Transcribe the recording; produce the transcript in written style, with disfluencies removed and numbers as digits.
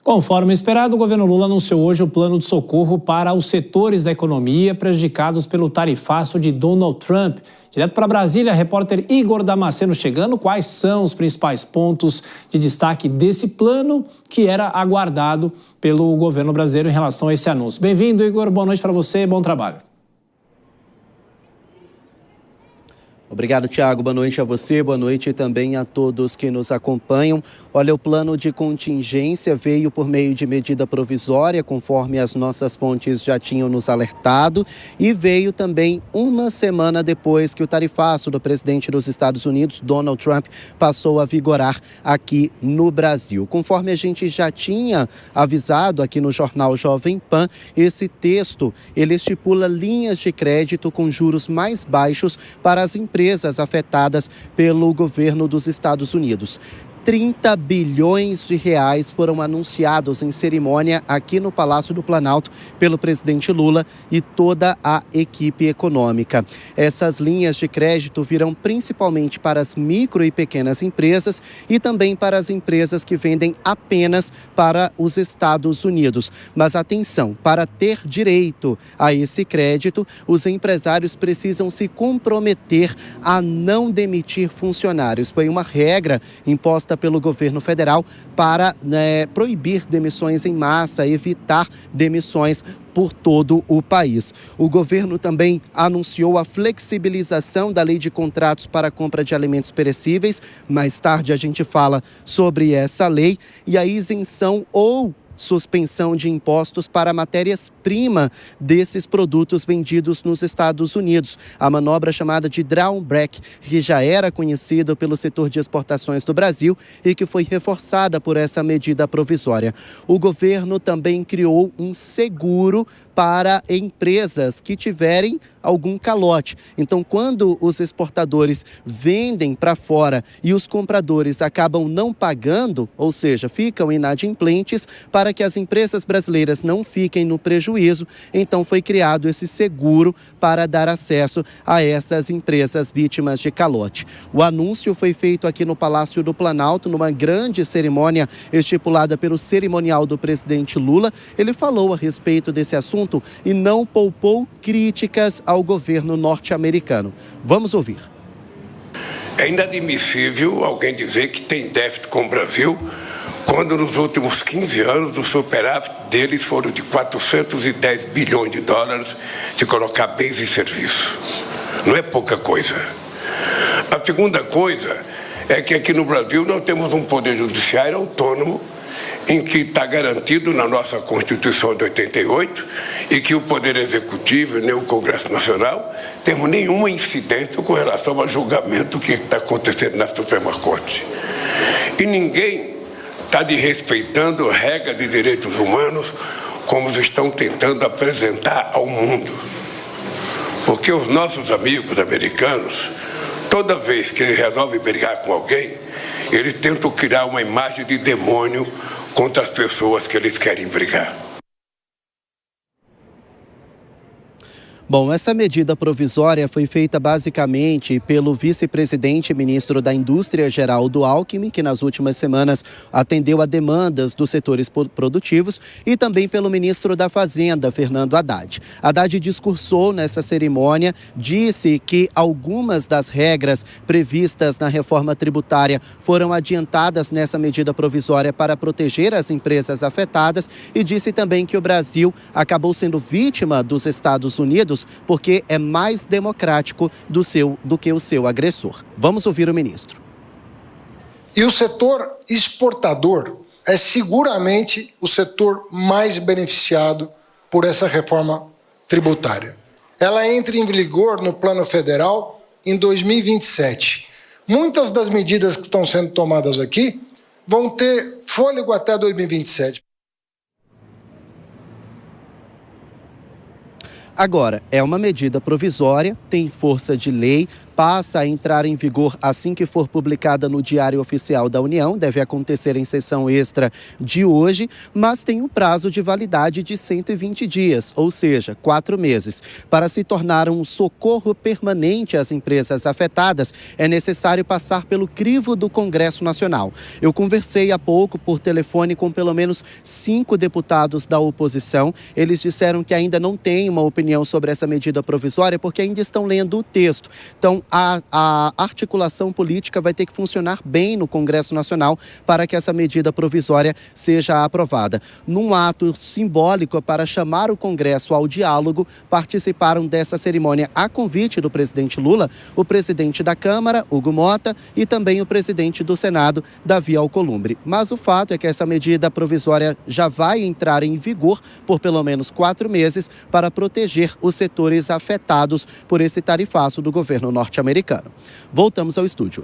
Conforme esperado, o governo Lula anunciou hoje o plano de socorro para os setores da economia prejudicados pelo tarifaço de Donald Trump. Direto para Brasília, repórter Igor Damasceno chegando. Quais são os principais pontos de destaque desse plano que era aguardado pelo governo brasileiro em relação a esse anúncio? Bem-vindo, Igor. Boa noite para você e bom trabalho. Obrigado, Thiago. Boa noite a você, boa noite também a todos que nos acompanham. Olha, o plano de contingência veio por meio de medida provisória, conforme as nossas fontes já tinham nos alertado, e veio também uma semana depois que o tarifaço do presidente dos Estados Unidos, Donald Trump, passou a vigorar aqui no Brasil. Conforme a gente já tinha avisado aqui no jornal Jovem Pan, esse texto, ele estipula linhas de crédito com juros mais baixos para as empresas afetadas pelo governo dos Estados Unidos. 30 bilhões de reais foram anunciados em cerimônia aqui no Palácio do Planalto pelo presidente Lula e toda a equipe econômica. Essas linhas de crédito virão principalmente para as micro e pequenas empresas e também para as empresas que vendem apenas para os Estados Unidos. Mas atenção, para ter direito a esse crédito, os empresários precisam se comprometer a não demitir funcionários. Foi uma regra imposta pelo governo federal para proibir demissões em massa, evitar demissões por todo o país. O governo também anunciou a flexibilização da lei de contratos para a compra de alimentos perecíveis. Mais tarde a gente fala sobre essa lei e a isenção ou suspensão de impostos para matérias-prima desses produtos vendidos nos Estados Unidos. A manobra chamada de drawback, que já era conhecida pelo setor de exportações do Brasil e que foi reforçada por essa medida provisória. O governo também criou um seguro para empresas que tiverem algum calote. Então, quando os exportadores vendem para fora e os compradores acabam não pagando, ou seja, ficam inadimplentes, para que as empresas brasileiras não fiquem no prejuízo, então foi criado esse seguro para dar acesso a essas empresas vítimas de calote. O anúncio foi feito aqui no Palácio do Planalto, numa grande cerimônia estipulada pelo cerimonial do presidente Lula. Ele falou a respeito desse assunto e não poupou críticas ao governo norte-americano. Vamos ouvir. É inadmissível alguém dizer que tem déficit com o Brasil, quando nos últimos 15 anos o superávit deles foram de 410 bilhões de dólares de colocar bens e serviços. Não é pouca coisa. A segunda coisa é que aqui no Brasil nós temos um poder judiciário autônomo, em que está garantido na nossa Constituição de 88 e que o Poder Executivo nem o Congresso Nacional temos nenhuma incidência com relação ao julgamento que está acontecendo na Suprema Corte. E ninguém está desrespeitando a regra de direitos humanos como estão tentando apresentar ao mundo. Porque os nossos amigos americanos, toda vez que eles resolvem brigar com alguém, eles tentam criar uma imagem de demônio contra as pessoas que eles querem brigar. Bom, essa medida provisória foi feita basicamente pelo vice-presidente e ministro da Indústria, Geraldo Alckmin, que nas últimas semanas atendeu a demandas dos setores produtivos, e também pelo ministro da Fazenda, Fernando Haddad. Haddad discursou nessa cerimônia, disse que algumas das regras previstas na reforma tributária foram adiantadas nessa medida provisória para proteger as empresas afetadas e disse também que o Brasil acabou sendo vítima dos Estados Unidos porque é mais democrático do que o seu agressor. Vamos ouvir o ministro. E o setor exportador é seguramente o setor mais beneficiado por essa reforma tributária. Ela entra em vigor no plano federal em 2027. Muitas das medidas que estão sendo tomadas aqui vão ter fôlego até 2027. Agora, é uma medida provisória, tem força de lei, passa a entrar em vigor assim que for publicada no Diário Oficial da União. Deve acontecer em sessão extra de hoje, mas tem um prazo de validade de 120 dias, ou seja, 4 meses. Para se tornar um socorro permanente às empresas afetadas, é necessário passar pelo crivo do Congresso Nacional. Eu conversei há pouco por telefone com pelo menos 5 deputados da oposição. Eles disseram que ainda não têm uma opinião sobre essa medida provisória porque ainda estão lendo o texto. Então, a articulação política vai ter que funcionar bem no Congresso Nacional para que essa medida provisória seja aprovada. Num ato simbólico para chamar o Congresso ao diálogo, participaram dessa cerimônia a convite do presidente Lula, o presidente da Câmara, Hugo Mota, e também o presidente do Senado, Davi Alcolumbre. Mas o fato é que essa medida provisória já vai entrar em vigor por pelo menos 4 meses para proteger os setores afetados por esse tarifaço do governo norte-americano. Voltamos ao estúdio.